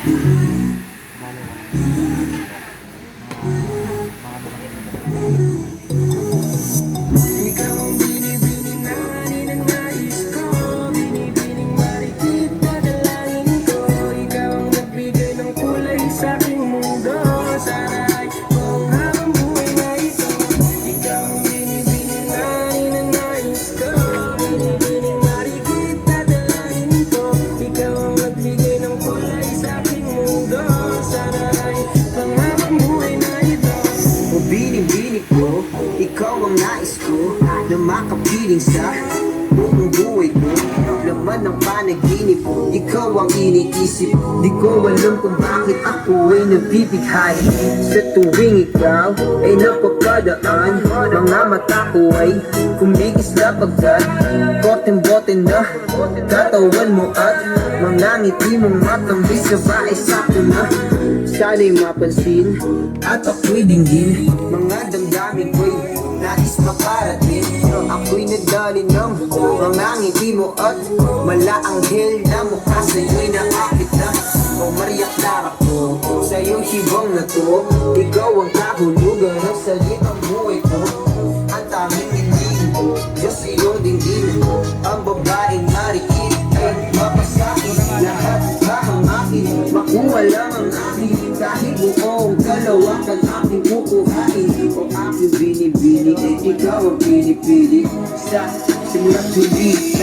Ikaw ang binibining na ninanais ko, binibining marikit na dalangin ko. Ikaw ang nagbigay ng kulay sa aking mundo. Sana ay kung habang buhay na ito. Ikaw ang binibining na ninanais ko, binibining marikit na dalangin ko. Ikaw ang nagbigay ng kulay sa aking mundo. Sana ay kung habang buhay na ito. O binibining ko, ikaw ang nais ko na makapiling sa buong buhay ko. Laman ng panaginip, ikaw ang iniisip. Di ko alam kung bakit ako ay nabibighay. Sa tuwing ikaw ay napapadaan, mga mata ko ay kumigis na pagkat bote na katawan mo at mga ngiti mong matambis na ba ay sakto na. Sana'y mapansin at ako'y dinggin, mga damdamin ko'y nais makarating. Ako'y nagdali ng mga ngiti mo at malaanghel na mukha sa'yo'y naakit na. O Maria Clara ko, sa'yo hibang na to. Ikaw ang kahulugan ng salitang buhay ko. Ang tanging ngiti, Diyos iyong dinggin. Ang babaeng marikit ay mapasakin. Lahat hahangakin, makuha lang ang akin. Kahit buong kalawakan aking kukuhain. O aking binibini, ikaw ang pinipili sa simula't huli.